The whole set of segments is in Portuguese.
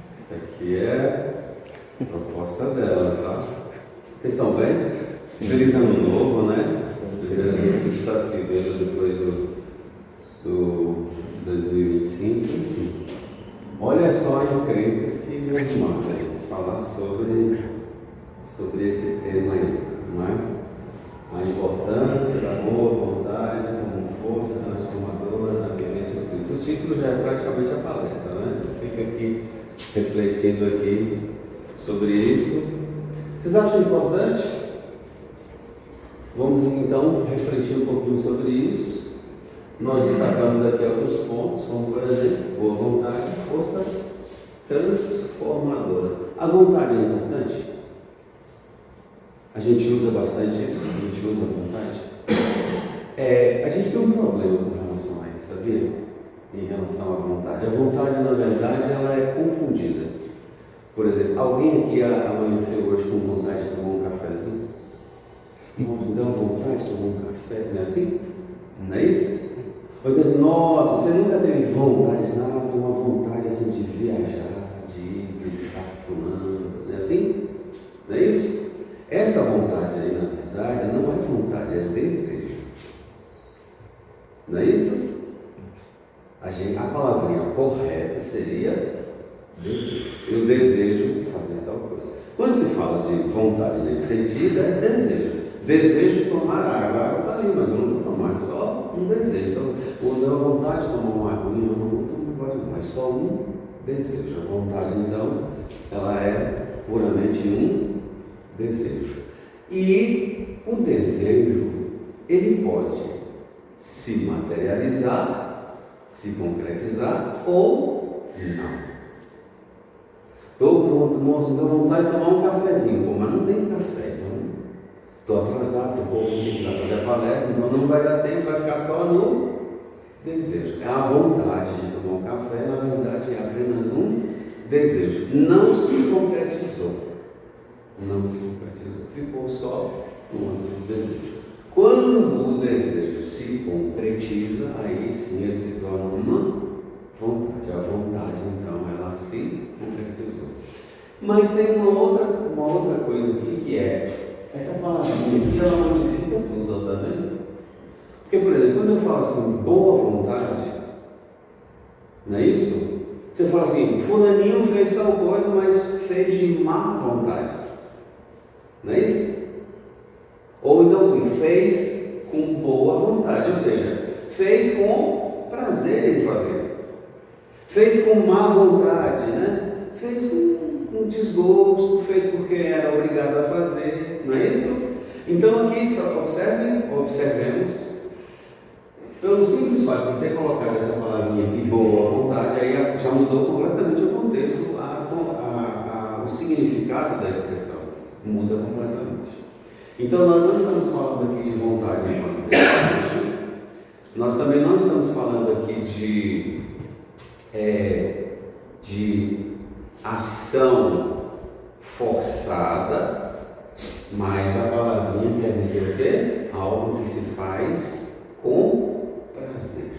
Isso aqui é a proposta dela, tá? Vocês estão bem? Sim. Feliz ano novo, né? Primeira vez que está se vendo depois do 2025, enfim. Olha só, eu creio que me animar falar sobre esse tema aí, não é? A importância da boa vontade como força transformadora na vivência espiritual. O título já é praticamente a palestra, né? Você fica aqui refletindo aqui sobre isso. Vocês acham importante? Vamos então refletir um pouquinho sobre isso. Nós destacamos aqui outros pontos, como por exemplo, boa vontade, força transformadora. A vontade é importante? A gente usa bastante isso, a gente usa a vontade. A gente tem um problema com relação a isso, sabia? Em relação à vontade. A vontade, na verdade, ela é confundida. Por exemplo, alguém aqui amanheceu hoje com vontade de tomar um cafezinho? Me dá vontade de tomar um café, não é assim? Não é isso? Ou então assim, nossa, você nunca teve vontade de nada, uma vontade assim de viajar, de ir visitar fulano, não é assim? Não é isso? Essa vontade aí, na verdade, não é vontade, é desejo. Não é isso? A palavrinha correta seria desejo. Eu desejo fazer tal coisa. Quando se fala de vontade nesse sentido, é desejo. Desejo de tomar água. A água está ali, mas eu não vou tomar, é só um desejo. Então, quando eu tenho vontade de tomar uma aguinha, eu não vou tomar agora, mas só um desejo. A vontade, então, ela é puramente um desejo. E o desejo, ele pode se materializar, se concretizar ou não. Estou com vontade de tomar um cafezinho, mas não tem café, então estou atrasado, estou para fazer a palestra, então não vai dar tempo, vai ficar só no desejo. É a vontade de tomar um café, na verdade, é apenas um desejo. Não se concretizou. Não se concretizou. Ficou só no âmbito do desejo. Quando o desejo se concretiza, aí sim ele se torna uma vontade. A vontade, então, ela se concretizou. Mas tem uma outra coisa aqui que é, essa palavrinha aqui, ela modifica tudo, tá vendo? Porque, por exemplo, quando eu falo assim, boa vontade, não é isso? Você fala assim, fulaninho fez tal coisa, mas fez de má vontade. Não é isso? Ou então assim, fez com boa vontade, ou seja, fez com prazer em fazer. Fez com má vontade, né? Fez com desgosto, fez porque era obrigado a fazer, não é isso? Então aqui, observemos, pelo simples fato de ter colocado essa palavrinha aqui, boa vontade, aí já mudou completamente o contexto, o significado da expressão. Muda completamente. Então nós não estamos falando aqui de vontade enquanto desejo. Nós também não estamos falando aqui de ação forçada, mas a palavrinha quer dizer o quê? Algo que se faz com prazer.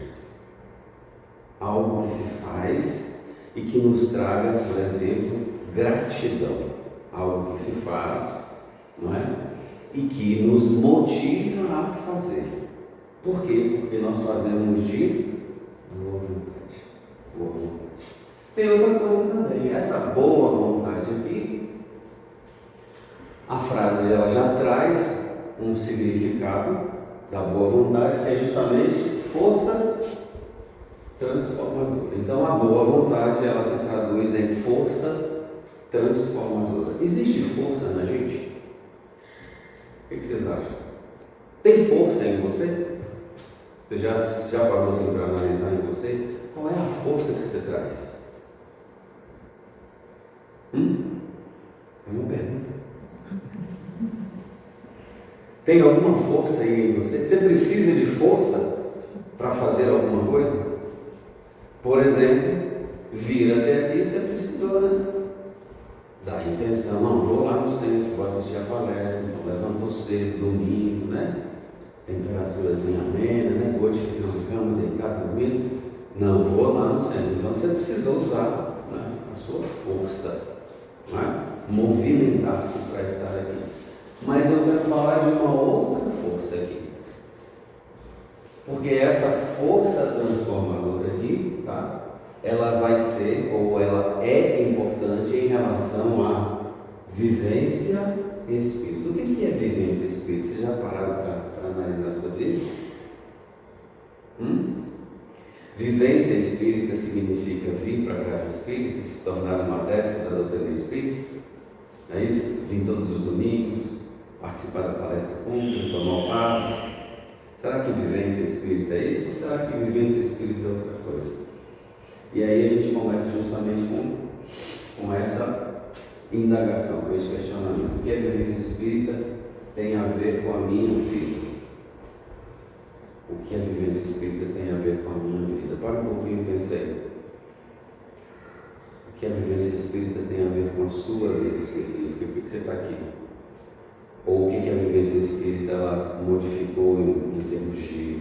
Algo que se faz e que nos traga, por exemplo, gratidão. Algo que se faz, não é? E que nos motiva a fazer. Por quê? Porque nós fazemos de boa vontade. Boa vontade. Tem outra coisa também. Essa boa vontade aqui, a frase ela já traz um significado da boa vontade, que é justamente força transformadora. Então a boa vontade ela se traduz em força transformadora. Existe força na gente? O que vocês acham? Tem força em você? Você já parou assim para analisar em você? Qual é a força que você traz? É uma pergunta. Tem alguma força aí em você? Você precisa de força para fazer alguma coisa? Por exemplo, vir até aqui você precisou, né? Da intenção, não, vou lá no centro, vou assistir a palestra, então levantou cedo, domingo, né? Temperaturazinha amena, né? Pode ficar na cama, deitado, dormindo. Não vou lá no centro. Então você precisa usar, né, a sua força, né, movimentar-se para estar aqui. Mas eu quero falar de uma outra força aqui. Porque essa força transformadora aqui, tá? Ela vai ser, ou ela é importante em relação à vivência espírita. O que é vivência espírita? Vocês já pararam para analisar sobre isso? Vivência espírita significa vir para a casa espírita e se tornar um adepto da doutrina espírita? É isso? Vir todos os domingos, participar da palestra pública, tomar passe. Será que vivência espírita é isso? Ou será que vivência espírita é outra coisa? E aí a gente começa justamente com essa indagação, com esse questionamento. O que a vivência espírita tem a ver com a minha vida? O que a vivência espírita tem a ver com a minha vida? Para um pouquinho e pense aí. O que a vivência espírita tem a ver com a sua vida específica? Por que você está aqui? Ou o que a vivência espírita ela modificou em termos de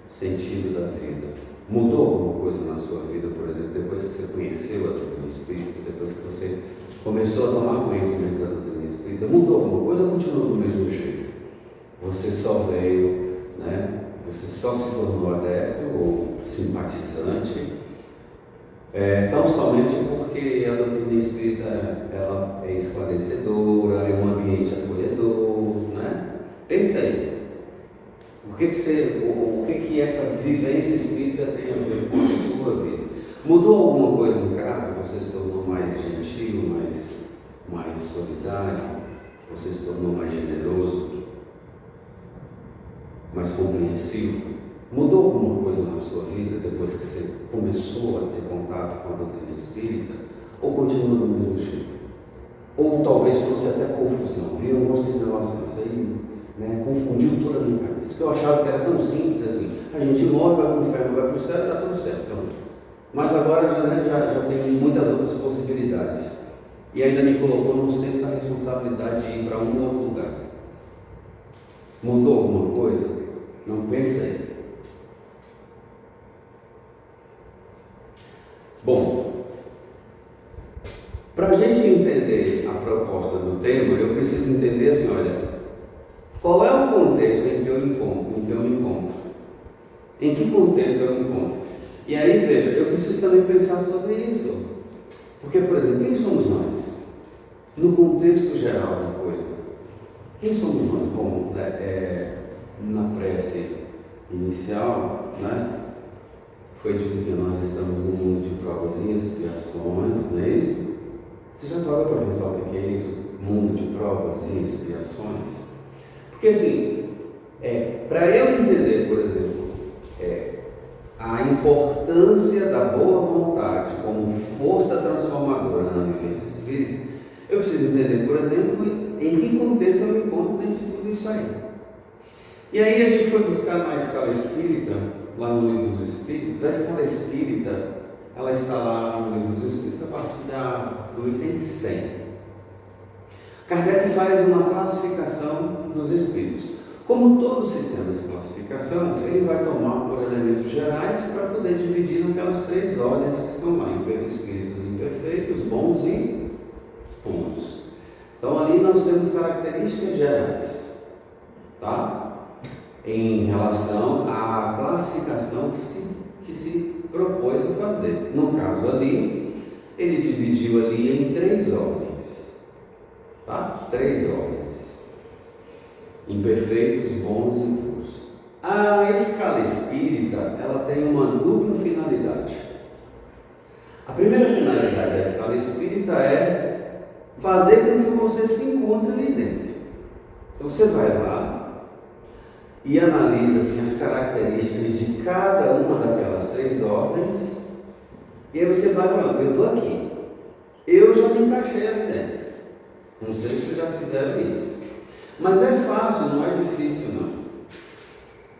sentido da vida? Mudou alguma coisa na sua vida, por exemplo, depois que você conheceu a doutrina espírita, depois que você começou a tomar conhecimento da doutrina espírita? Mudou alguma coisa ou continuou do mesmo jeito? Você só veio, né? Você só se tornou adepto ou simpatizante, tão somente porque a doutrina espírita ela é esclarecedora, é um ambiente acolhedor, né? Pensa aí. O que essa vivência espírita tem a ver com a sua vida? Mudou alguma coisa em casa? Você se tornou mais gentil, mais solidário? Você se tornou mais generoso? Mais compreensivo? Mudou alguma coisa na sua vida depois que você começou a ter contato com a doutrina espírita? Ou continua do mesmo jeito? Ou talvez fosse até confusão, viu? Eu gosto desse negócio, isso aí, né? Confundiu toda a minha cabeça. Porque eu achava que era tão simples assim: a gente morre, vai para o inferno, vai para o céu, está tudo certo. Então, mas agora já tem muitas outras possibilidades. E ainda me colocou no centro da responsabilidade de ir para um outro lugar. Mudou alguma coisa? Não pensa aí. Bom, para a gente entender a proposta do tema, eu preciso entender assim, olha, qual é o contexto em que eu me encontro? Em que contexto eu me encontro? E aí, veja, eu preciso também pensar sobre isso. Porque, por exemplo, quem somos nós? No contexto geral da coisa. Quem somos nós? Bom, na prece inicial, né, foi dito que nós estamos num mundo de provas e expiações, não é isso? Você já parou para pensar o que é isso? Mundo de provas e expiações? Porque assim, para eu entender, por exemplo, a importância da boa vontade como força transformadora na vivência espírita, eu preciso entender, por exemplo, em que contexto eu me encontro dentro de tudo isso aí. E aí a gente foi buscar na escala espírita, lá no Livro dos Espíritos. A escala espírita, ela está lá no Livro dos Espíritos a partir do item 100. Kardec faz uma classificação dos espíritos. Como todo sistema de classificação, ele vai tomar por elementos gerais para poder dividir naquelas três ordens que estão lá: espíritos imperfeitos, bons e puros. Então ali nós temos características gerais, tá? Em relação à classificação que se propôs a fazer. No caso ali, ele dividiu ali em três ordens, tá? Três ordens: imperfeitos, bons e puros. A escala espírita, ela tem uma dupla finalidade. A primeira finalidade da escala espírita é fazer com que você se encontre ali dentro. Então você vai lá e analisa assim, as características de cada uma daquelas três ordens, e aí você vai falando: eu estou aqui, eu já me encaixei ali dentro. Não sei se vocês já fizeram isso, mas é fácil, não é difícil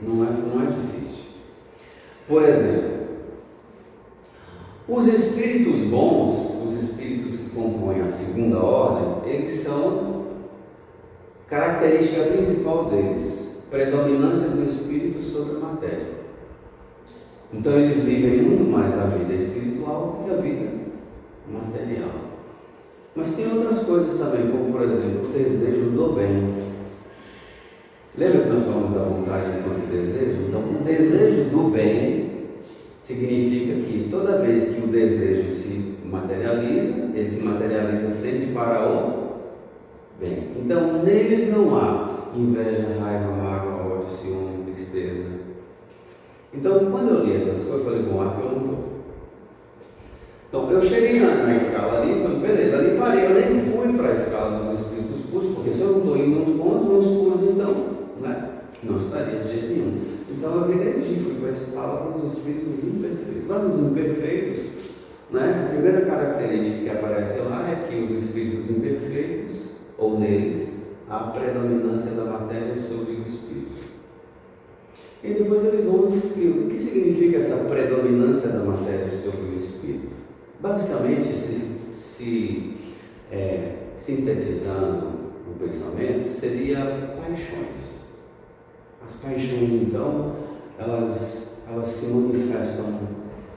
não é difícil. Por exemplo, os espíritos bons, os espíritos que compõem a segunda ordem, eles são, característica principal deles, predominância do espírito sobre a matéria. Então eles vivem muito mais a vida espiritual do que a vida material. Mas tem outras coisas também, como por exemplo o desejo do bem. Lembra que nós falamos da vontade enquanto desejo? Então o desejo do bem significa que toda vez que o desejo se materializa, ele se materializa sempre para o bem. Então neles não há inveja, raiva, mágoa, ódio, ciúme, tristeza. Então quando eu li essas coisas, eu falei, bom, aqui eu não estou. Então eu cheguei na escala ali, falei, beleza, ali parei, eu nem fui para a escala dos espíritos puros, porque se eu não estou indo nos bons, nos puros, então, né, não estaria de jeito nenhum. Então eu regredi, fui para a escala dos espíritos imperfeitos. Lá nos imperfeitos, né, a primeira característica que aparece lá é que os espíritos imperfeitos, ou neles, há a predominância da matéria sobre o espírito. E depois eles vão nos explicar o que significa essa predominância da matéria sobre o espírito. Basicamente, sintetizando o pensamento, seria paixões. As paixões, então, elas se manifestam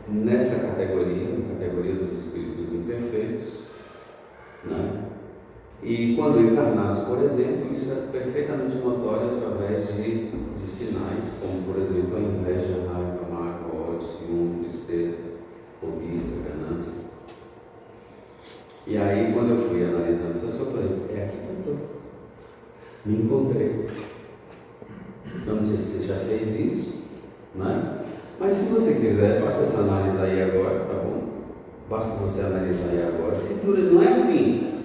nessa categoria, na categoria dos espíritos imperfeitos, né? E quando encarnados, por exemplo, isso é perfeitamente notório através de sinais, como por exemplo a inveja, a raiva, a mágoa, ódio, ciúme, tristeza, cobiça, ganância. E aí, quando eu fui analisando isso, eu falei, é aqui que eu estou. Me encontrei. Eu não sei se você já fez isso, né? Mas se você quiser, faça essa análise aí agora, tá bom? Basta você analisar aí agora. Se não é assim,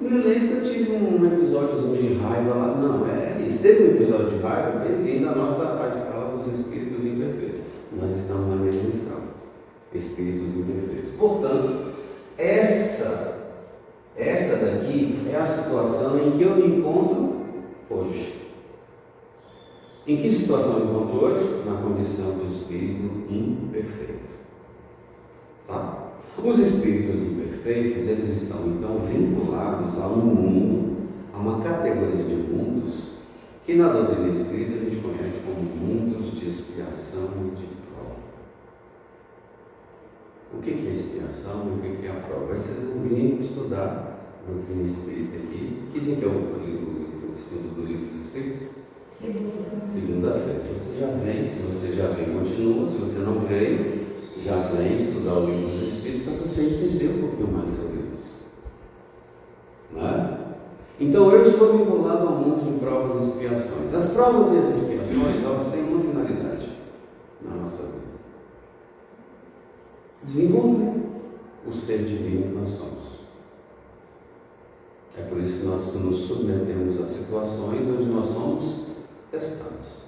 me lembro que eu tive um episódio de raiva lá. Não, é isso. Teve um episódio de raiva, bem-vindo à escala dos espíritos imperfeitos. Nós estamos na mesma escala. Espíritos imperfeitos. Portanto, essa daqui é a situação em que eu me encontro hoje. Em que situação eu me encontro hoje? Na condição de espírito imperfeito. Tá? Os espíritos imperfeitos, eles estão então vinculados a um mundo, a uma categoria de mundos, que na doutrina espírita a gente conhece como mundos de expiação e de prova. O que é expiação e o que é a prova? Vocês vão vir estudar a doutrina espírita aqui. Que dia que é o estudo do livro dos espíritos? Segunda-feira. Você já vem, se você já vem, continua. Se você não veio, já vem estudar o livro dos espíritos para você entender um pouquinho mais sobre isso. Não é? Então eu estou vinculado ao mundo de provas e expiações. As provas e as expiações, elas têm uma finalidade na nossa vida: desenvolver o ser divino que nós somos. É por isso que nós nos submetemos a situações onde nós somos testados.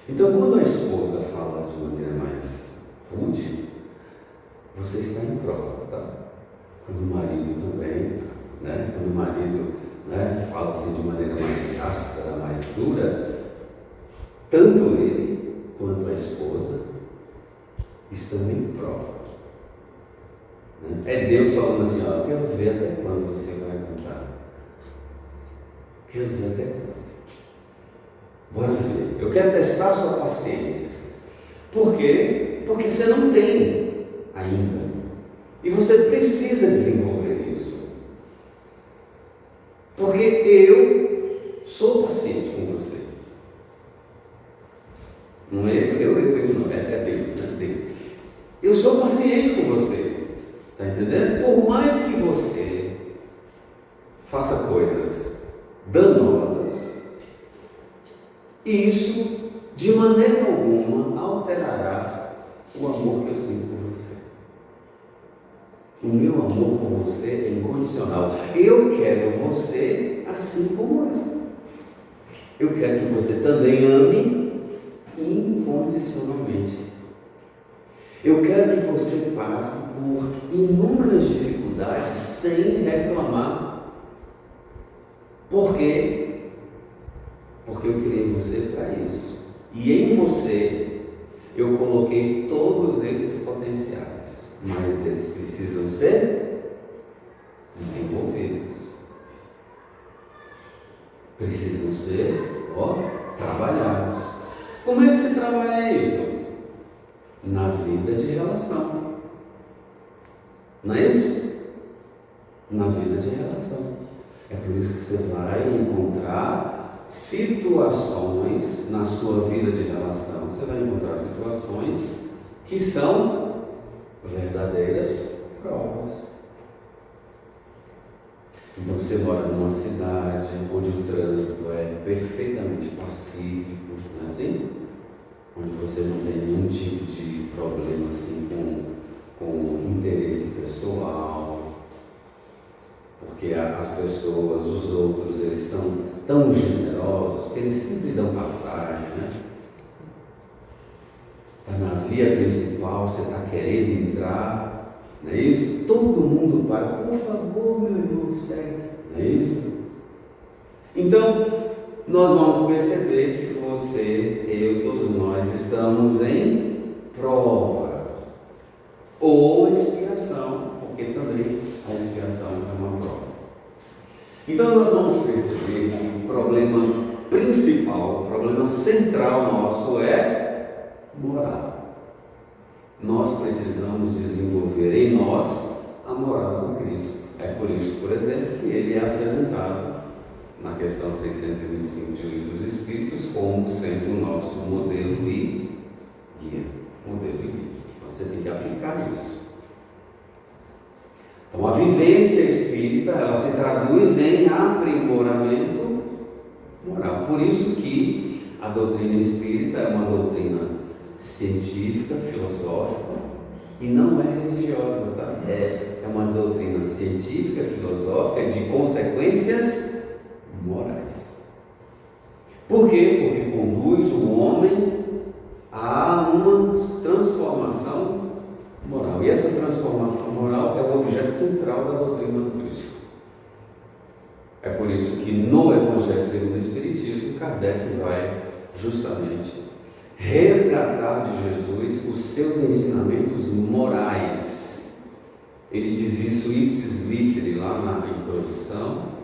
Então, quando a esposa fala de maneira mais rude, você está em prova, tá? Quando o marido também, né? Quando o marido, né, fala assim de maneira mais áspera, mais dura, tanto ele quanto a esposa estão em prova. Né? É Deus falando assim, ó, eu quero ver até quando você vai aguentar. Quero ver até quando. Bora ver. Eu quero testar a sua paciência. Por quê? Porque você não tem ainda. E você precisa desenvolver isso. Porque eu sou paciente com você. Não é eu não. É Deus, né? Deus. Eu sou paciente com você. Está entendendo? Por mais que você faça coisas danosas, isso de maneira alguma alterará o amor que eu sinto por você. O meu amor por você é incondicional. Eu quero você assim como eu. Eu quero que você também ame incondicionalmente. Eu quero que você passe por inúmeras dificuldades sem reclamar. Por quê? Porque eu criei você para isso. E em você eu coloquei todos esses potenciais. Mas eles precisam ser desenvolvidos. Precisam ser, trabalhados. Como é que se trabalha isso? na vida de relação. Não é isso? Na vida de relação. É por isso que você vai encontrar situações na sua vida de relação. Você vai encontrar situações que são verdadeiras provas. Então você mora numa cidade onde o trânsito é perfeitamente pacífico, não é assim? Onde você não tem nenhum tipo de problema assim com interesse pessoal, porque as pessoas, os outros, eles são tão generosos que eles sempre dão passagem, né? Está na via principal, você está querendo entrar, não é isso? Todo mundo para, por favor, meu irmão, segue, não é isso? Então, nós vamos perceber que você, eu, todos nós estamos em prova ou expiação, porque também a expiação é uma prova. Então nós vamos perceber que o problema principal, o problema central nosso é moral. Nós precisamos desenvolver em nós a moral do Cristo. É por isso, por exemplo, que ele é apresentado na questão 625 de Livro dos Espíritos como sendo o nosso modelo de guia. Modelo de guia. Então você tem que aplicar isso. Então a vivência espírita, ela se traduz em aprimoramento moral. Por isso que a doutrina espírita é uma doutrina científica, filosófica e não é religiosa, tá? É uma doutrina científica, filosófica de consequências morais. Por quê? Porque conduz o homem a uma transformação moral. E essa transformação moral é o objeto central da doutrina do Cristo. É por isso que no Evangelho segundo o Espiritismo, Kardec vai justamente resgatar de Jesus os seus ensinamentos morais. Ele diz isso ipsis literi lá na introdução,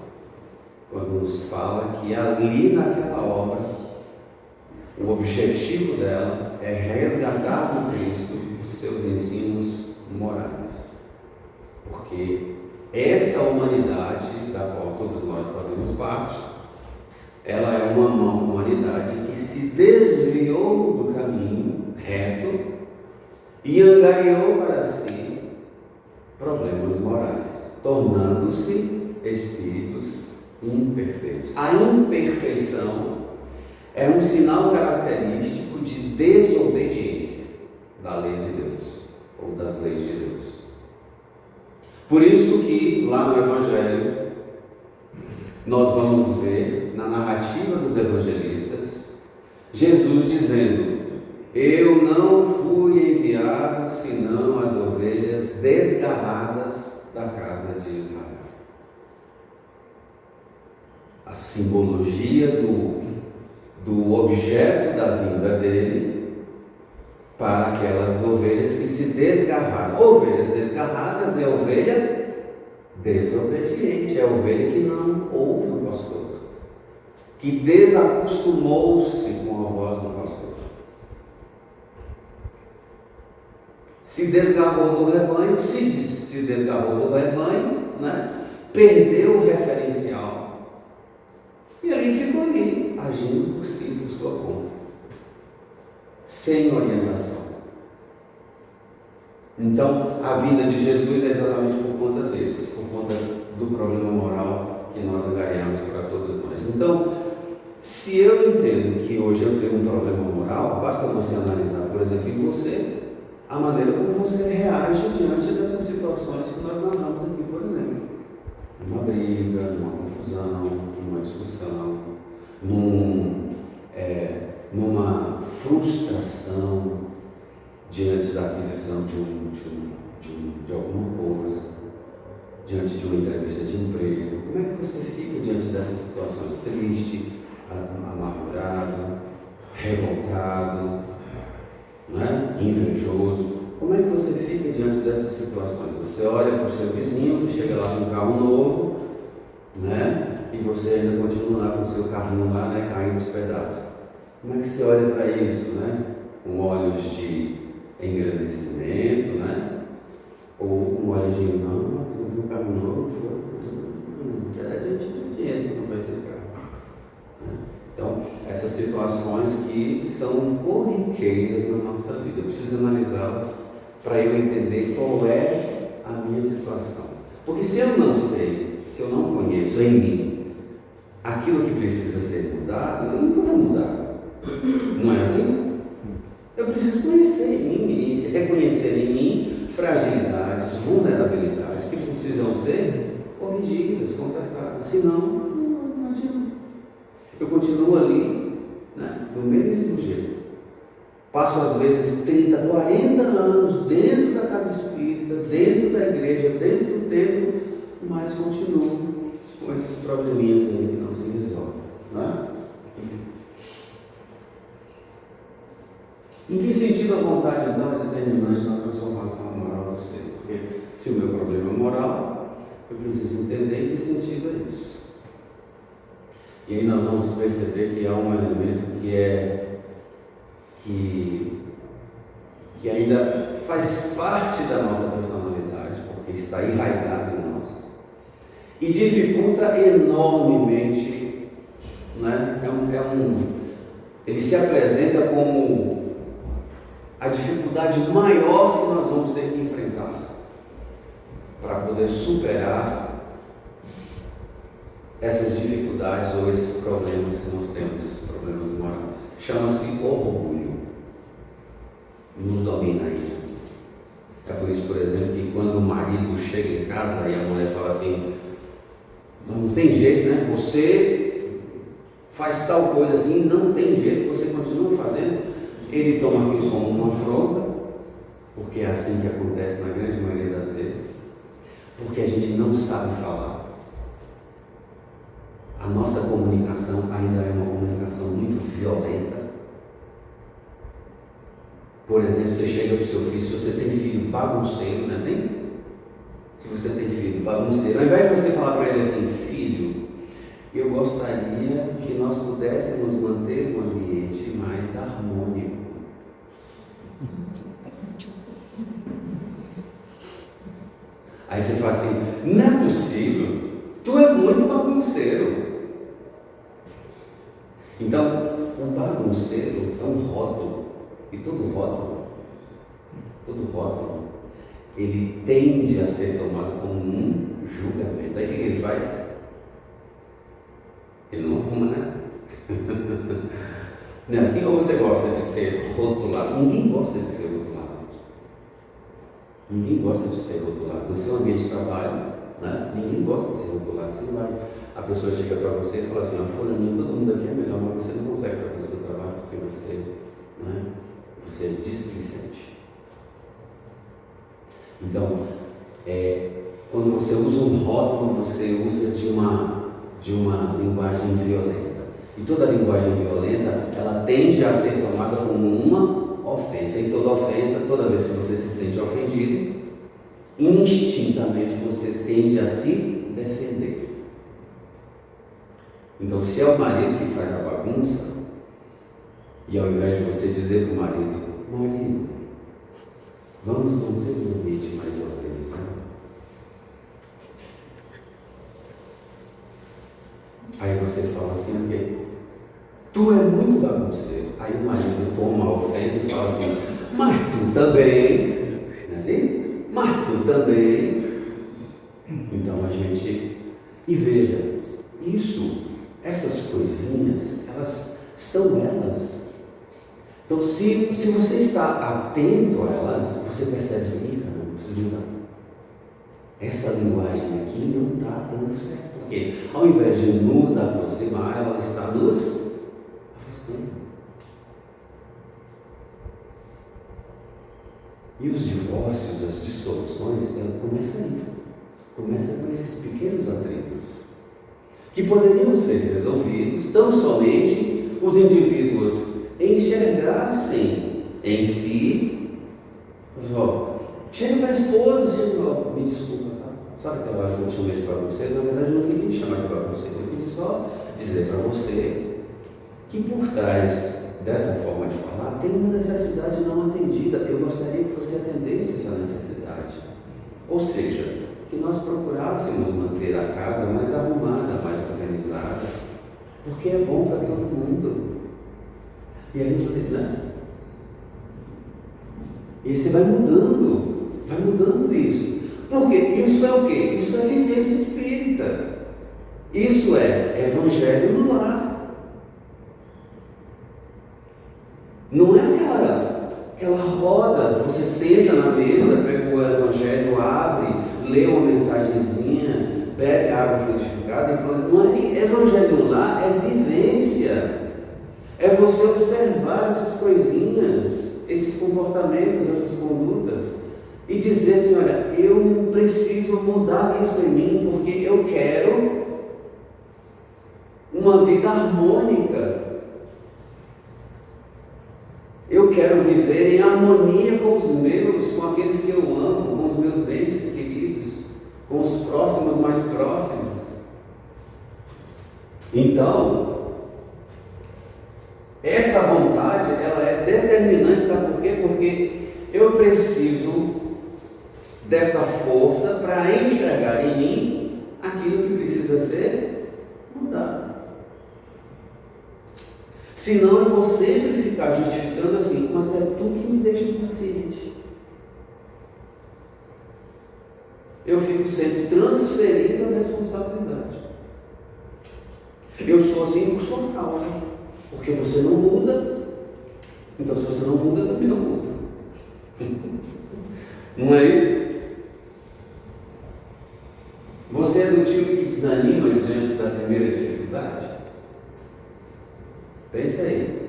quando nos fala que ali naquela obra, o objetivo dela é resgatar do Cristo os seus ensinos morais. Porque essa humanidade da qual todos nós fazemos parte, ela é uma humanidade que se desviou do caminho reto e angariou para si problemas morais, tornando-se espíritos imperfeitos. A imperfeição é um sinal característico de desobediência da lei de Deus, ou das leis de Deus. Por isso que lá no Evangelho, nós vamos ver, na narrativa dos evangelistas, Jesus dizendo: eu não fui enviado senão as ovelhas desgarradas da casa de Israel. A simbologia do objeto da vinda dele para aquelas ovelhas que se desgarraram. Ovelhas desgarradas é ovelha desobediente, é ovelha que não ouve o pastor, que desacostumou-se com a voz do pastor. Se desgarrou do rebanho, se desgarrou do rebanho, né? Perdeu o referencial e ali ficou ali, agindo por si, por sua conta, sem orientação. Então, a vinda de Jesus é exatamente por conta desse, por conta do problema moral que nós angariamos para todos nós. Então, se eu entendo que hoje eu tenho um problema moral, basta você analisar, por exemplo, em você, a maneira como você reage diante dessas situações que nós narramos aqui, por exemplo. Numa briga, numa confusão, numa discussão, numa frustração diante da aquisição de alguma coisa, diante de uma entrevista de emprego. Como é que você fica diante dessas situações? Triste, amargurado, revoltado, né? Invejoso. Como é que você fica diante dessas situações? Você olha para o seu vizinho que chega lá com um carro novo, né? E você ainda continua lá com o seu carrinho lá, né? Caindo aos pedaços. Como é que você olha para isso, né? Com olhos de engrandecimento, né? Ou um olhadinho, não, tu viu um carro novo, será que eu tive dinheiro para comprar esse carro? Né? Então, essas situações que são corriqueiras na nossa vida, eu preciso analisá-las para eu entender qual é a minha situação. Porque se eu não sei, se eu não conheço em mim aquilo que precisa ser mudado, eu nunca vou mudar. Não é assim? Eu preciso conhecer em mim e reconhecer em mim fragilidades, vulnerabilidades que precisam ser corrigidas, consertadas. Senão, não adianta. Eu continuo ali, né, do mesmo jeito. Passo às vezes 30, 40 anos dentro da casa espírita, dentro da igreja, dentro do templo, mas continuo com esses probleminhas aí que não se resolvem. Né? Em que sentido a vontade então é determinante na transformação moral do ser? Porque se o meu problema é moral, eu preciso entender em que sentido é isso. E aí nós vamos perceber que há um elemento que ainda faz parte da nossa personalidade, porque está enraizado em nós, e dificulta enormemente, né? Ele se apresenta como a dificuldade maior que nós vamos ter que enfrentar para poder superar essas dificuldades ou esses problemas que nós temos, problemas morais. Chama-se orgulho. Nos domina aí. É por isso, por exemplo, que quando o marido chega em casa e a mulher fala assim, não tem jeito, né? Você faz tal coisa assim, não tem jeito, você continua fazendo. Ele toma aquilo como uma afronta, porque é assim que acontece na grande maioria das vezes, porque a gente não sabe falar. A nossa comunicação ainda é uma comunicação muito violenta. Por exemplo, você chega para o seu filho, se você tem filho bagunceiro, não é assim? Se você tem filho bagunceiro, ao invés de você falar para ele assim, filho, eu gostaria que nós pudéssemos manter um ambiente mais harmônico. Aí você fala assim, não é possível, tu é muito bagunceiro. Então, o bagunceiro é um rótulo, e todo rótulo, ele tende a ser tomado como um julgamento. Aí o que ele faz? Ele não arruma, né? Não é assim? Ou você gosta de ser rotulado? Ninguém gosta de ser rotulado. Ninguém gosta de ser rotulado. No seu ambiente de trabalho, né? Ninguém gosta de ser rotulado. Você não vai. A pessoa chega para você e fala assim, fulaninho, todo mundo aqui é melhor, mas você não consegue fazer o seu trabalho porque você é displicente. Então, quando você usa um rótulo, você usa de uma linguagem violenta. E toda linguagem violenta, ela tende a ser tomada como uma ofensa. E toda ofensa, toda vez que você se sente ofendido, instintamente você tende a se defender. Então, se é o marido que faz a bagunça, e ao invés de você dizer para o marido, vamos manter um ambiente mais organizado. Aí você fala assim, ok, tu é muito bagunceiro. Aí o marido toma a ofensa e fala assim, mas tu também, não é assim? Mas tu também. Então a gente, e veja, essas coisinhas, elas são elas. Então se você está atento a elas, você percebe assim, cara, não preciso mudar. Essa linguagem aqui não está dando certo. Porque ao invés de nos aproximar, ela está nos afastando. E os divórcios, as dissoluções, ela começa aí. Começa com esses pequenos atritos, que poderiam ser resolvidos tão somente os indivíduos enxergassem em si. Chega para a esposa, me desculpa, tá? Sabe aquela hora que eu te chamei de bagunceiro? Na verdade, eu não queria te chamar de bagunceiro, eu queria só dizer para você que por trás dessa forma de falar, tem uma necessidade não atendida. Eu gostaria que você atendesse essa necessidade. Ou seja, que nós procurássemos manter a casa mais arrumada, mais organizada, porque é bom para todo mundo. E aí, né? E você vai mudando isso. Porque isso é o quê? Isso é vivência espírita. Isso é evangelho no lar. Não é aquela roda, você senta na mesa, pega o evangelho, abre, lê uma mensagenzinha, bebe água frutificada e pronto. Não é evangelho no lar, é vivência. É você observar essas coisinhas, esses comportamentos, essas condutas e dizer assim, olha, eu preciso mudar isso em mim porque eu quero uma vida harmônica. Eu quero viver em harmonia com os meus, com aqueles que eu amo, com os meus entes queridos, com os próximos mais próximos. Então, essa vontade, ela é determinante, sabe por quê? Porque eu preciso dessa força para enxergar em mim aquilo que precisa ser mudado. Senão eu vou sempre ficar justificando assim, mas é tu que me deixa impaciente. Eu fico sempre transferindo a responsabilidade. Eu sou assim por sua causa, porque você não muda, então se você não muda, também não muda. Não é isso? Você é do tipo que desanima diante da primeira dificuldade? Pensa aí.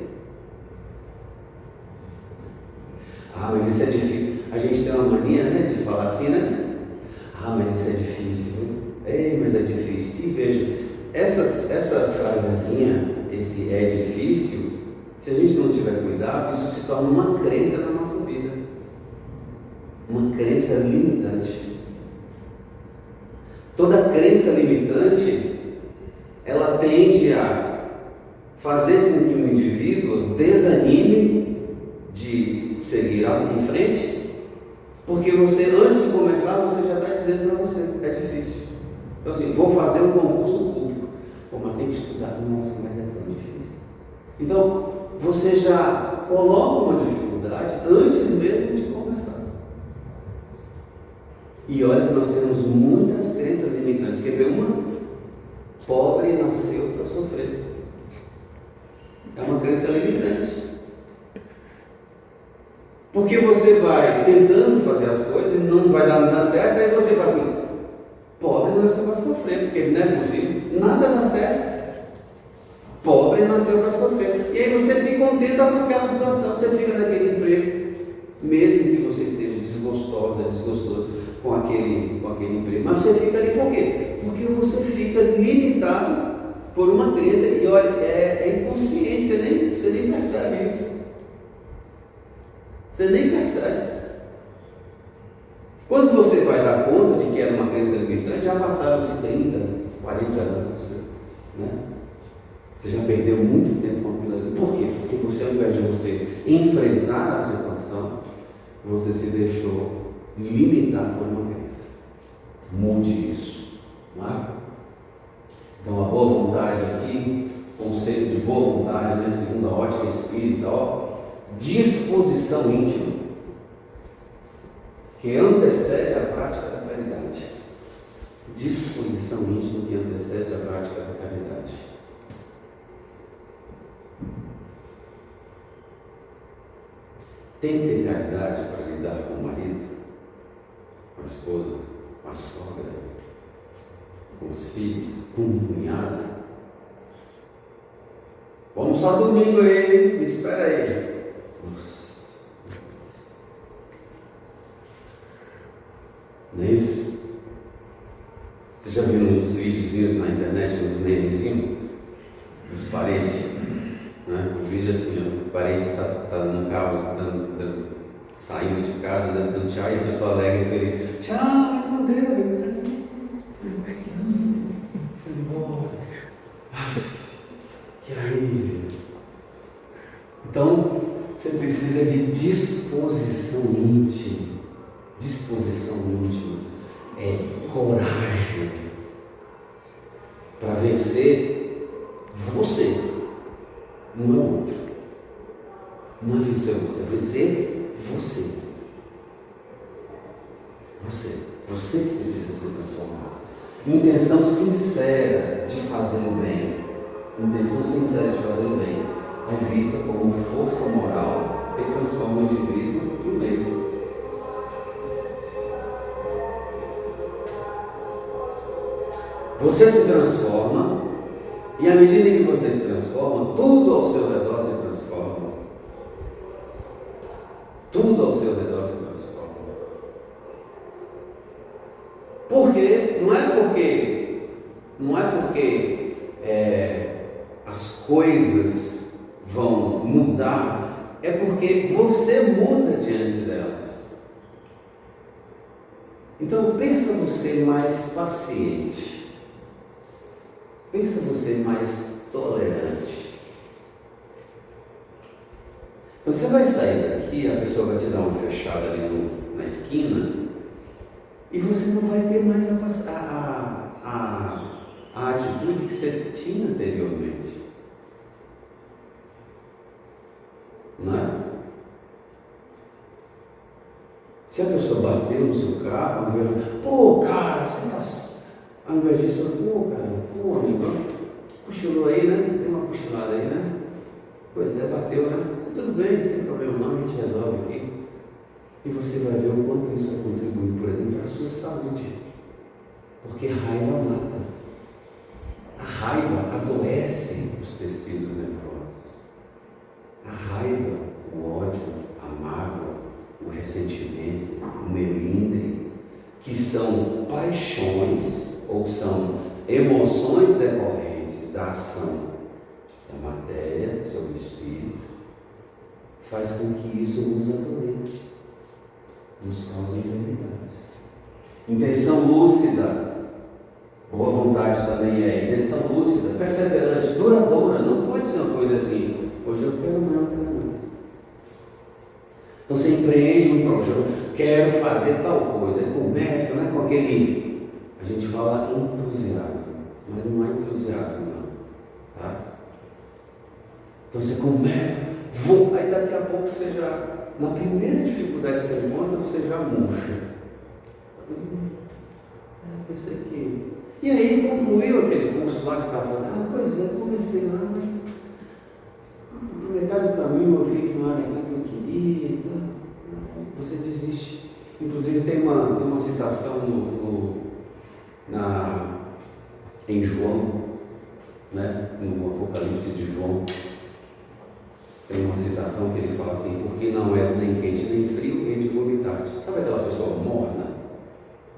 Ah, mas isso é difícil. A gente tem uma mania, né, de falar assim, né? Ah, mas isso é difícil. Ei, mas é difícil. E veja, essa frasezinha, esse é difícil, se a gente não tiver cuidado, isso se torna uma crença na nossa vida. Uma crença limitante. Toda crença limitante, ela tende a fazer com que o indivíduo desanime de seguir algo em frente, porque você, antes de começar, você já está dizendo para você, é difícil. Então assim, vou fazer um concurso público. Pô, mas tem que estudar. Nossa, mas é tão difícil. Então, você já coloca uma dificuldade antes mesmo de começar. E olha que nós temos muitas crenças limitantes. Quer ver uma? Pobre nasceu para sofrer. É uma crença limitante. Porque você vai tentando fazer as coisas e não vai dar certo, aí você fala assim, pobre nasceu para sofrer, porque não é possível, nada dá certo. Pobre nasceu para sofrer. E aí você se contenta com aquela situação, você fica naquele emprego, mesmo que você esteja desgostoso com aquele emprego. Mas você fica ali por quê? Porque você fica limitado por uma crença, e olha, é inconsciente, você nem percebe isso. Você nem percebe. Quando você vai dar conta de que era uma crença limitante, já passaram-se 30, 40 anos. Né? Você já perdeu muito tempo com aquilo ali. Por quê? Porque você, ao invés de você enfrentar a situação, você se deixou limitar por uma crença. Mude isso. Não é? Então, a boa vontade aqui, conceito de boa vontade, né? Segundo a ótica espírita, disposição íntima, que antecede a prática da caridade. Disposição íntima que antecede a prática da caridade. Tem que ter caridade para lidar com o marido, com a esposa, com a sogra, com os filhos, com o cunhado. Vamos só domingo aí, me espera aí. Nossa. Não é isso? Você já viu uns videozinhos na internet, uns memezinhos dos parentes? Né? Um vídeo assim, o parente está no carro, saindo de casa, dando tchau, e a pessoa alegre e feliz. Tchau, vai com Deus. Foi embora. Que alívio. íntima, disposição íntima, coragem para vencer você, não é o outro. Não é vencer o outro, é vencer você. Você que precisa se transformar. Intenção sincera de fazer o bem. Intenção sincera de fazer o bem é vista como força moral que transforma o indivíduo e o meio. Você se transforma, e à medida que você se transforma, tudo ao seu redor se transforma. Tudo ao seu redor se transforma. Por quê? Não é porque as coisas vão mudar, é porque você muda diante delas. Então pensa você mais paciente. Pensa você mais tolerante. Você vai sair daqui, a pessoa vai te dar uma fechada ali na esquina, e você não vai ter mais a atitude que você tinha anteriormente. Não é? Se a pessoa bateu no seu carro, ao invés de, pô, cara, você tá... Ao invés disso, pô, amigo, cochilou aí, né? Deu uma cochilada aí, né? Pois é, bateu, né? Tudo bem, não tem problema não, a gente resolve aqui. E você vai ver o quanto isso vai contribuir, por exemplo, para a sua saúde. Porque raiva mata. A raiva adoece os tecidos nervosos. A raiva, o ódio, a mágoa, o ressentimento, o melindre, que são paixões ou são emoções decorrentes da ação da matéria sobre o espírito, faz com que isso nos adoente, nos cause enfermidades. Intenção lúcida, boa vontade também intenção lúcida, perseverante, duradoura, não pode ser uma coisa assim, hoje eu quero, amanhã eu quero não. Então você empreende um projeto, quero fazer tal coisa, começa, né, com aquele, a gente fala entusiasmo, mas não é entusiasmo não, tá? Então você começa, aí daqui a pouco você já, na primeira dificuldade que você encontra, você já murcha. Pensei que... E aí concluiu aquele curso lá que você estava fazendo, pois é, comecei lá, mas no metade do caminho eu vi que não era aquilo que eu queria, então, você desiste. Inclusive tem uma citação em João, né? No Apocalipse de João, tem uma citação que ele fala assim, porque não és nem quente nem frio, nem de vomitar. Sabe aquela pessoa morna?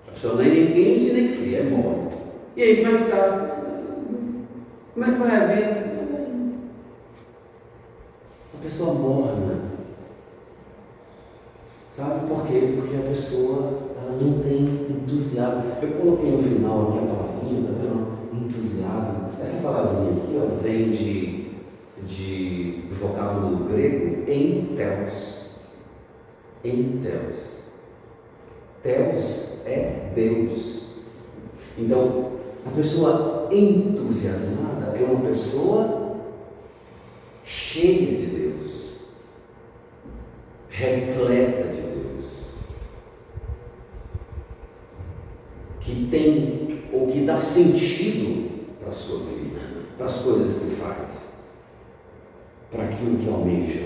A pessoa não é nem quente nem fria, é morna. E aí, como é que está? Como é que vai a vida? A pessoa morna. Sabe por quê? Porque a pessoa ela não tem entusiasmo. Eu coloquei no final aqui a palavrinha, tá vendo? Entusiasmo. Essa palavrinha aqui vem do vocábulo grego enteos. Enteos. Teos é Deus. Então, a pessoa entusiasmada é uma pessoa cheia de Deus, repleta de Deus, que tem ou que dá sentido para a sua vida, para as coisas que faz, para aquilo que almeja.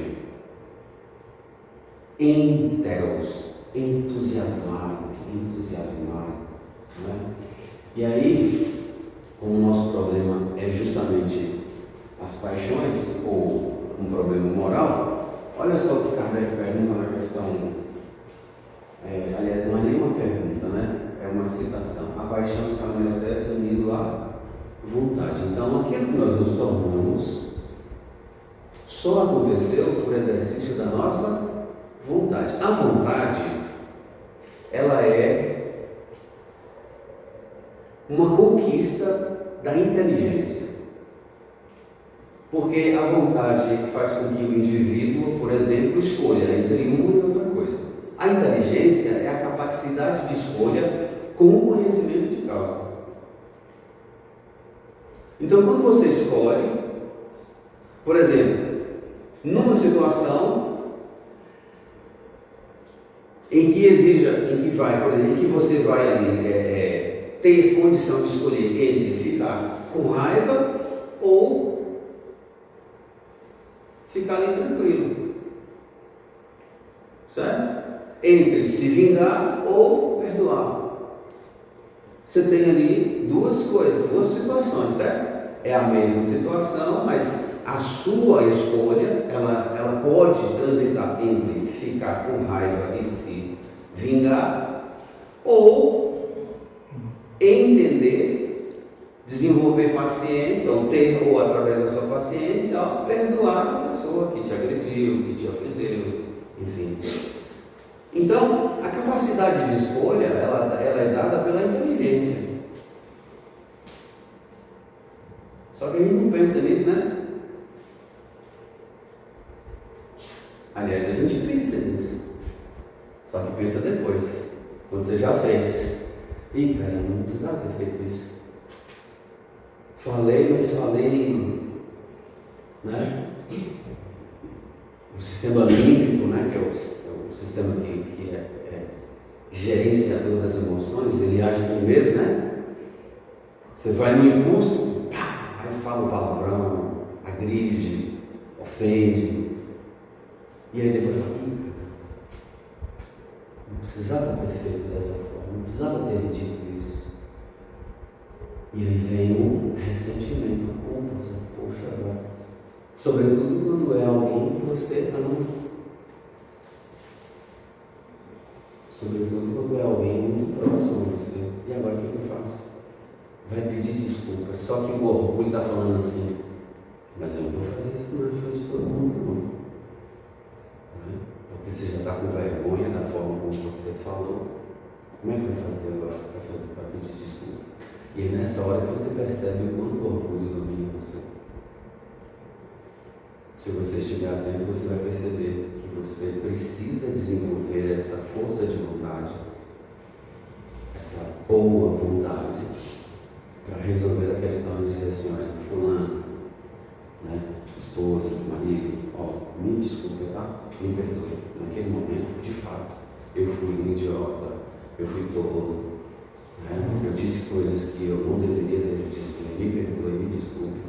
Enteos, entusiasmado, né? E aí, como o nosso problema é justamente as paixões, ou um problema moral, olha só o que Kardec pergunta na questão, aliás, não é nenhuma pergunta, né? É uma citação. A paixão está no excesso unido à vontade. Então, aquilo que nós nos tornamos só aconteceu por exercício da nossa vontade. A vontade, ela é uma conquista da inteligência. Porque a vontade faz com que o indivíduo, por exemplo, escolha entre uma e outra coisa. A inteligência é a capacidade de escolha com conhecimento de causa. Então, quando você escolhe, por exemplo, numa situação em que você vai ali ter condição de escolher entre ficar com raiva ou ficar ali tranquilo, certo? Entre se vingar ou perdoar. Você tem ali duas coisas, duas situações, certo? É a mesma situação, mas a sua escolha, ela pode transitar entre ficar com raiva e se vingar, ou entender, desenvolver paciência, ou através da sua paciência, perdoar a pessoa que te agrediu, que te ofendeu, enfim. Então, a capacidade de escolha, ela é dada pela inteligência. Só que a gente não pensa nisso, né? Aliás, a gente pensa nisso. Só que pensa depois, quando você já fez. Ih, cara, não precisava ter feito isso. Falei, né? O sistema límbico, né? Que é o sistema que é gerenciador das emoções, ele age primeiro, né? Você vai no impulso, pá, aí fala o palavrão, agride, ofende, e aí depois fala, não precisava ter feito dessa forma, não precisava ter dito isso. E aí vem o ressentimento, a culpa, poxa, vai. Sobretudo quando é alguém que você ama. Sobretudo quando é alguém muito próximo a você. E agora o que eu faço? Vai pedir desculpa. Só que o orgulho está falando assim, mas eu não vou fazer isso na frente de todo mundo, não. Porque você já está com vergonha da forma como você falou. Como é que vai fazer agora para pedir desculpa? E é nessa hora que você percebe o quanto o orgulho domina você. Se você estiver atento, você vai perceber que você precisa desenvolver essa força de vontade, essa boa vontade, para resolver a questão de dizer assim, olha, fulano, né, esposa, marido, me desculpe, tá? Me perdoe. Naquele momento, de fato, eu fui um idiota, eu fui tolo, né? Eu disse coisas que eu não deveria ter dito, me perdoe, me desculpe,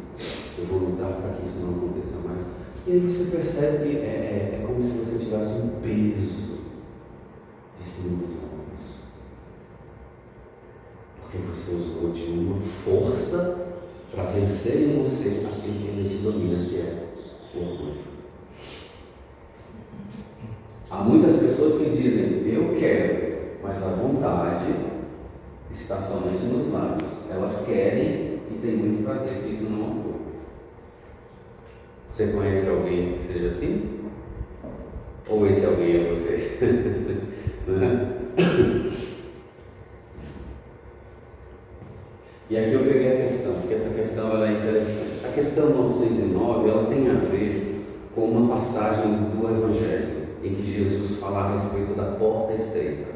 eu vou lutar para que isso não aconteça mais. E aí você percebe que é como se você tivesse um peso de cima dos ombros. Porque você usou de uma força para vencer em você aquilo que ele te domina, que é o orgulho. Há muitas pessoas que dizem, eu quero, mas a vontade está somente nos lábios. Elas querem e têm muito prazer que isso não ocorra. Você conhece alguém que seja assim? Ou esse alguém é você? E aqui eu peguei a questão, porque essa questão ela é interessante. A questão 909 ela tem a ver com uma passagem do Evangelho em que Jesus fala a respeito da porta estreita.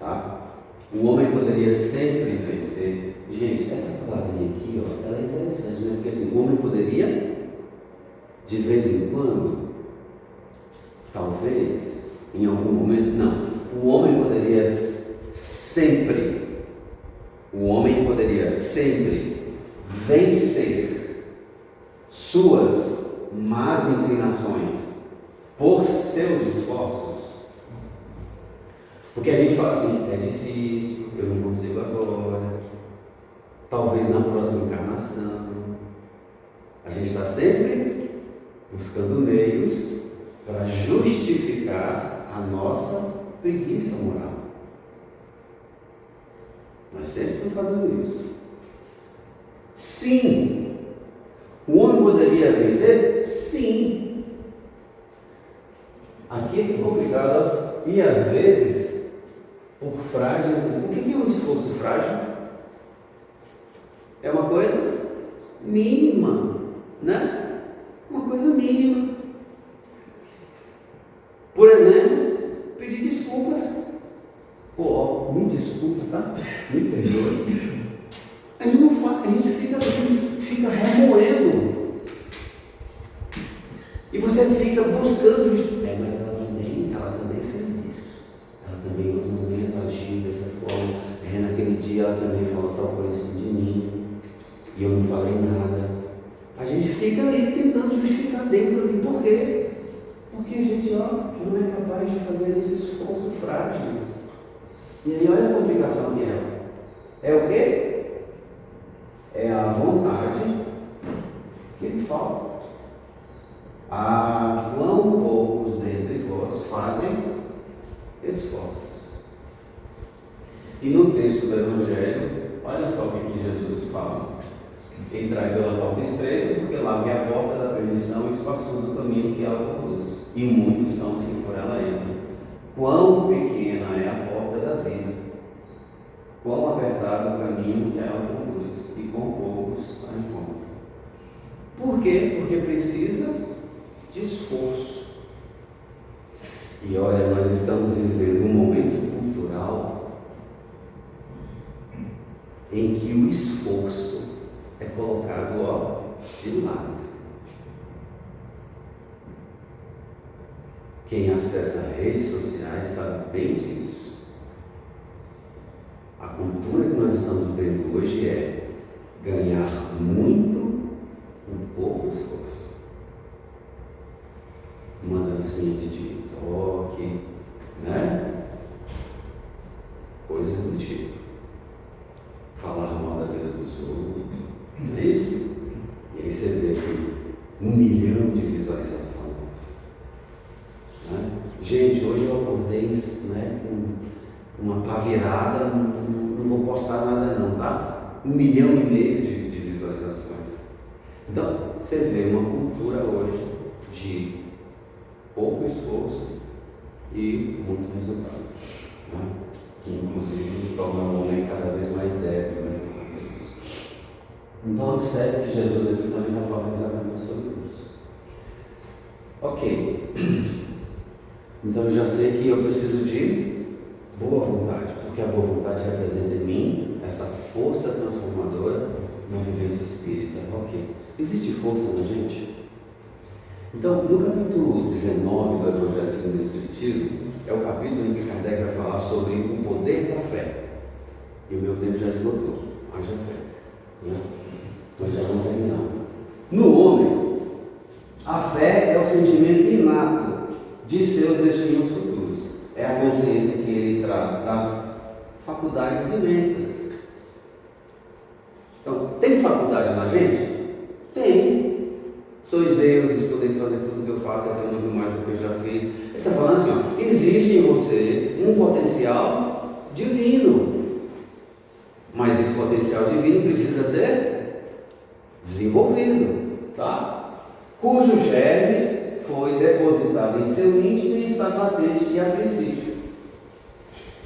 Tá? O homem poderia sempre vencer. Gente, essa palavrinha aqui, ela é interessante, né? Porque assim, o homem poderia de vez em quando, talvez, em algum momento, não. O homem poderia sempre vencer suas más inclinações por seus esforços. Porque a gente fala assim, é difícil, eu não consigo agora, talvez na próxima encarnação. A gente está sempre buscando meios para justificar a nossa preguiça moral. Nós sempre estamos fazendo isso. Sim, o homem poderia vencer? Sim. Aqui é que é complicado. E às vezes, por frágeis. O que é um esforço frágil? É uma coisa mínima, né? Uma coisa mínima. Por exemplo, pedir me perdoe. A gente não faz, a gente fica remoendo. E você fica buscando mas ela também fez isso. Ela também em outro momento agiu dessa forma. Naquele dia ela também falou tal coisa assim de mim. E eu não falei nada. A gente fica ali tentando justificar dentro ali. Por quê? Porque a gente não é capaz de fazer esse esforço frágil. E aí olha a complicação que é. É o quê? É a vontade que lhe falta. Quão poucos dentre vós fazem esforços. E no texto do Evangelho, olha só o que Jesus fala. Entrai pela porta estreita, porque lá é a porta da perdição e espaçoso o caminho que ela conduz. E muitos são os que por ela entram. Quão pequena é a porta da vida. Quão apertado o caminho que ela conduz. E quão poucos a encontram. Por quê? Porque precisa de esforço. E olha, nós estamos vivendo um momento cultural em que o esforço é colocado de lado. Quem acessa redes sociais sabe bem disso. A cultura que nós estamos vivendo hoje é ganhar muito com pouco esforço. Uma dancinha de TikTok, né? Coisas do tipo. Falar mal da vida dos outros, não é isso? E aí você vê assim, 1 milhão de visualizações. Né? Gente, hoje eu acordei, né, com uma pá virada, não vou postar nada não, tá? 1,5 milhão de visualizações. Então, você vê uma cultura hoje de pouco esforço e muito resultado, né? Que inclusive torna o homem cada vez mais débil, né? Então observe que Jesus aqui também está falando exatamente sobre isso. Ok. Então eu já sei que eu preciso de boa vontade, porque a boa vontade representa em mim essa força transformadora na vivência espírita. Ok. Existe força na gente? Então, no capítulo 19 do Evangelho segundo o Espiritismo, é o capítulo em que Kardec vai falar sobre o poder da fé. E o meu tempo já esgotou. Haja fé. Né? Nós já vamos terminar. No homem, a fé é o sentimento inato de seus destinos futuros. É a consciência que ele traz das faculdades imensas. Então, tem faculdade na gente? Tem. Sois deuses, podeis fazer tudo o que eu faço, até muito mais do que eu já fiz. Ele está falando assim, existe em você um potencial divino. Mas esse potencial divino precisa ser desenvolvido, tá? Cujo germe foi depositado em seu íntimo e está patente e a princípio.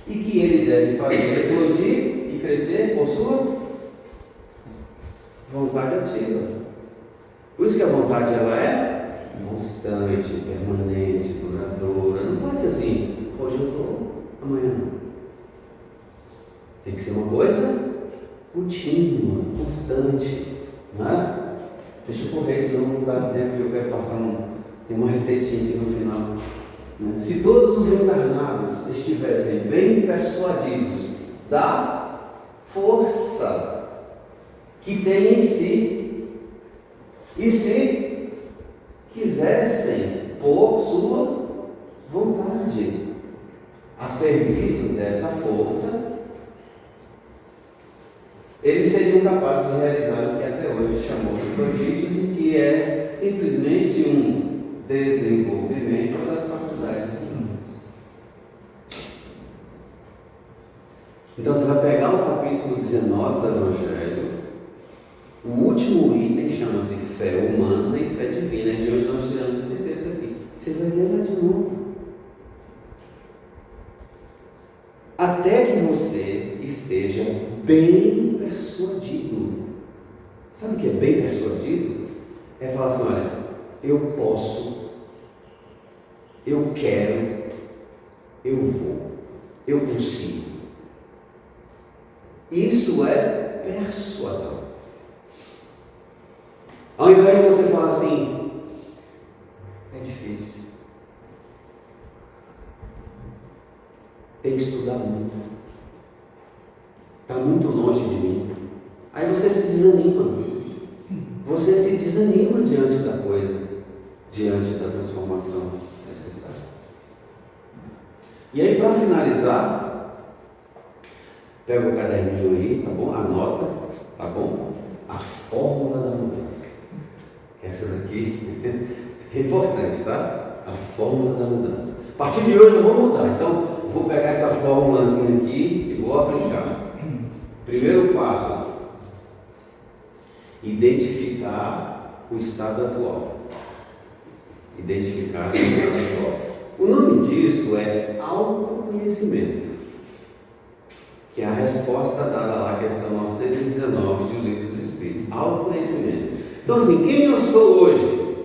E que ele deve fazer eclodir e crescer por sua vontade ativa. Por isso que a vontade ela é constante, permanente, duradoura. Não pode ser assim, hoje eu estou, amanhã não. Tem que ser uma coisa contínua, constante. Né? Deixa eu correr, senão não dá tempo e eu quero passar tem uma receitinha aqui no final. Né? Se todos os encarnados estivessem bem persuadidos da força que tem em si, e se quisessem pôr sua vontade a serviço dessa força, eles seriam capazes de realizar o que até hoje chamou-se prodígios e que é simplesmente um desenvolvimento das faculdades humanas. Então você vai pegar o capítulo 19 do Evangelho. O último item chama-se fé humana e fé divina, é de onde nós tiramos esse texto aqui. Você vai ler lá de novo. Até que você esteja bem persuadido. Sabe o que é bem persuadido? É falar assim, olha, eu posso, eu quero, eu vou, eu consigo. Isso é persuasão. Ao invés de você falar assim, é difícil, tem que estudar muito, está muito longe de mim. Aí você se desanima. Você se desanima diante da coisa, diante da transformação necessária. E aí, para finalizar, pega o caderninho aí, tá bom? Anota, tá bom? A fórmula da mudança. Essa daqui, isso aqui é importante, tá? A fórmula da mudança. A partir de hoje eu vou mudar. Então, eu vou pegar essa fórmulazinha aqui e vou aplicar. Primeiro passo: identificar o estado atual. Identificar o estado atual. O nome disso é autoconhecimento, que é a resposta dada lá à questão 919 de O Livro dos Espíritos. Autoconhecimento. Então, assim, quem eu sou hoje?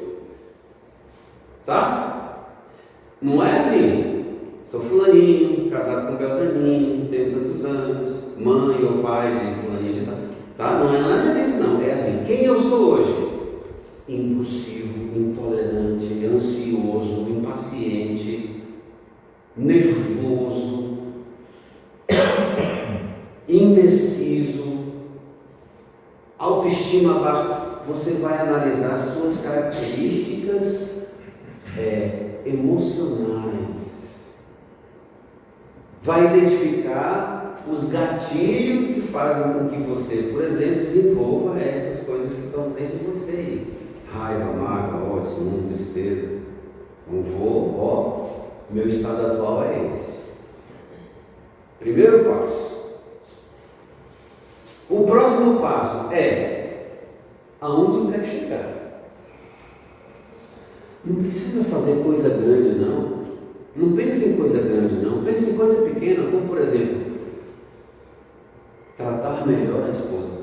Tá? Não é assim, sou fulaninho, casado com Beltraninho, tenho tantos anos, mãe ou pai de fulaninho de tal. Tá? Não é nada disso, não. É assim, quem eu sou hoje? Impulsivo, intolerante, ansioso, impaciente, nervoso, indeciso, autoestima baixa. Você vai analisar suas características emocionais. Vai identificar os gatilhos que fazem com que você, por exemplo, desenvolva essas coisas que estão dentro de vocês. Raiva, mágoa, ódio, ciúme, tristeza. Meu estado atual é esse. Primeiro passo. O próximo passo é aonde eu quero chegar. Não precisa fazer coisa grande, não. Não pense em coisa grande, não. Pense em coisa pequena, como por exemplo, tratar melhor a esposa.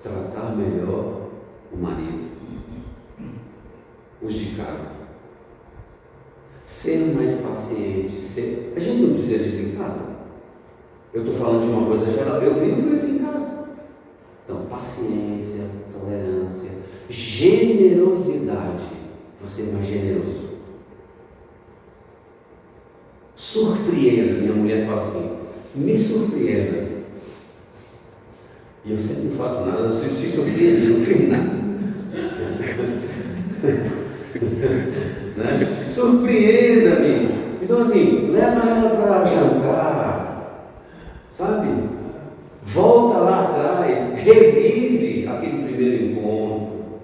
Tratar melhor o marido. Os de casa. Ser mais paciente. A gente não precisa disso em casa. Eu estou falando de uma coisa geral. Eu vivo isso em casa. Então, paciência, tolerância, generosidade. Você é mais generoso. Surpreenda. Minha mulher fala assim, me surpreenda. E eu sempre não falo nada, eu senti surpreender, não fiz nada. Né? Surpreenda-me. Então assim, leva ela para jantar, sabe? Volta lá atrás, revive aquele primeiro encontro,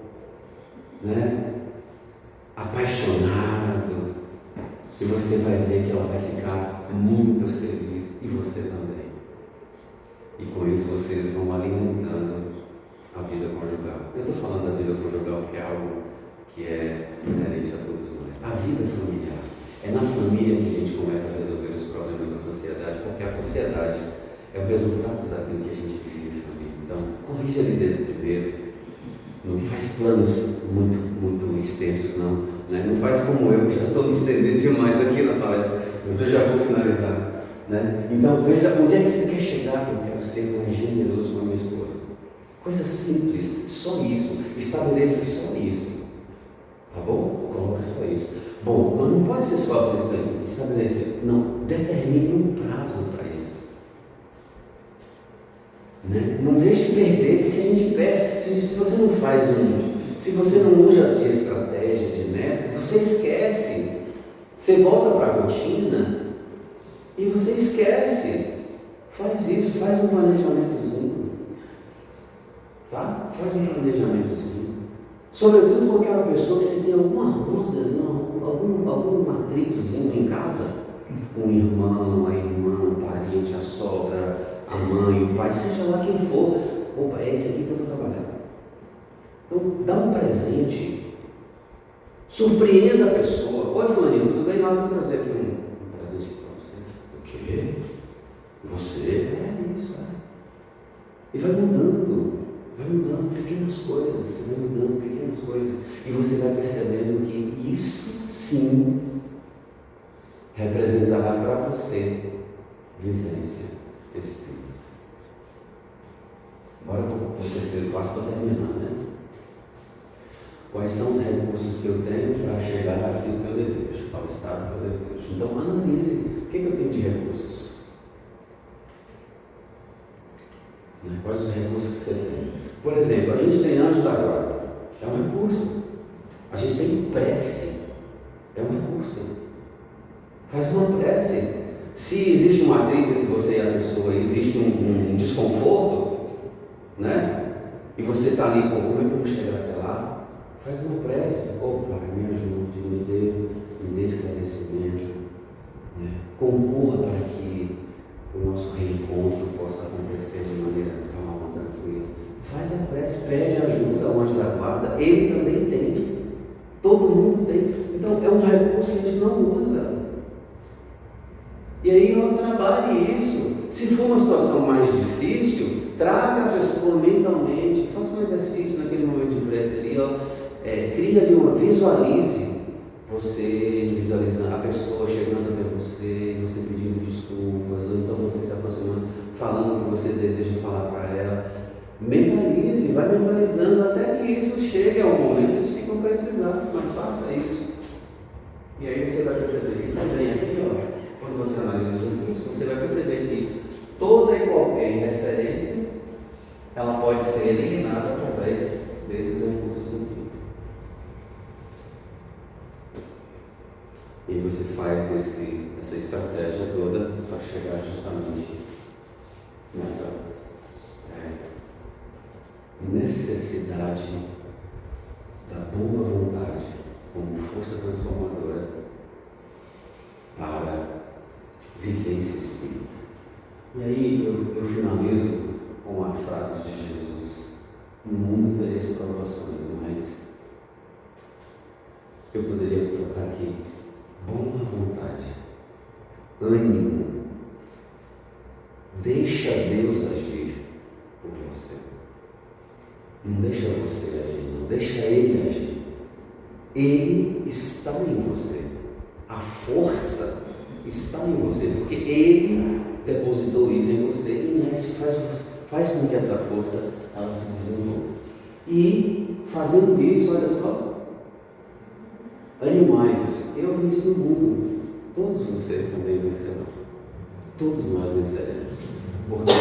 né? Apaixonado, e você vai ver que ela vai ficar muito feliz, e você também. E com isso vocês vão alimentando a vida conjugal. Eu estou falando da vida conjugal porque é algo que é inerente a todos nós. A vida familiar. É na família que a gente começa a resolver os problemas da sociedade, porque a sociedade é o resultado daquilo que a gente vive em família. Então, corrija ali dentro primeiro. Não faz planos muito extensos, não. Né? Não faz como eu, que já estou me estendendo demais aqui na palestra. Mas eu já vou finalizar. Né? Então, veja onde é que você quer chegar. Eu quero ser mais generoso com a minha esposa. Coisa simples, só isso. Estabeleça só isso. Tá bom? Coloca só isso. Bom, mas não pode ser só pensando, estabelecer. Não, determine um prazo para isso. Né? Não deixe perder, porque a gente perde. Se você não faz se você não usa de estratégia, de método, você esquece. Você volta para a rotina e você esquece. Faz isso, faz um planejamentozinho. Tá? Faz um planejamentozinho. Sobretudo com aquela pessoa que você tem alguma rusgazinha, algum atritozinho em casa. Um irmão, a irmã, um parente, a sogra, a mãe, o pai, seja lá quem for. Opa, é esse aqui que eu vou trabalhar. Então, dá um presente. Surpreenda a pessoa. Oi, fulaninho, tudo bem? Lá, vou trazer aqui um presente para você. O quê? Você? É isso, E vai mudando pequenas coisas. Você vai mudando pequenas coisas. E você vai percebendo que isso sim representa vai dar para você vivência espírita. Agora para o terceiro passo para terminar, né? Quais são os recursos que eu tenho para chegar àquilo que eu desejo, ao estado que eu desejo? Então analise o que eu tenho de recursos. Quais os recursos que você tem? Por exemplo, a gente tem anjo da guarda, é um recurso. A gente tem prece, é um recurso. Faz uma prece. Se existe um atrito entre você e a pessoa, existe um desconforto, né? E você está ali, como é que eu vou chegar até lá? Faz uma prece. Pai, me ajude, me dê esclarecimento. Né? Concorra para que o nosso reencontro possa acontecer de maneira calma, tranquila. Faz a prece, pede ajuda ao anjo da guarda, ele também tem. Todo mundo tem. Então é um recurso que a gente não usa. E aí eu trabalhe isso. Se for uma situação mais difícil, traga a pessoa mentalmente, faça um exercício naquele momento de prece ali, cria ali visualize você visualizando a pessoa chegando até você pedindo desculpas, ou então você se aproximando, falando o que você deseja falar para ela. Mentalize, vai mentalizando até que isso chegue ao momento de se concretizar, mas faça isso. E aí você vai perceber que também aqui, quando você analisa os recursos, você vai perceber que toda e qualquer interferência, ela pode ser eliminada através desses recursos aqui. E você faz essa estratégia toda para chegar justamente nessa necessidade da boa vontade como força transformadora para vivência espírita. E aí eu finalizo com a frase de Jesus: no mundo tereis provações, mas eu poderia trocar aqui: boa vontade, ânimo, deixa Deus agir por você. Não deixa você agir, não deixa Ele agir. Ele está em você. A força está em você, porque Ele depositou isso em você e mexe, faz com que essa força ela se desenvolva. E fazendo isso, olha só, animai-vos, eu venci o mundo, todos vocês também vencerão, todos nós venceremos, porque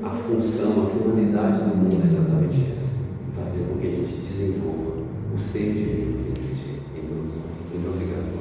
a função, a finalidade do mundo é exatamente essa: fazer com que a gente desenvolva o ser divino que existe em todos nós. Muito obrigado.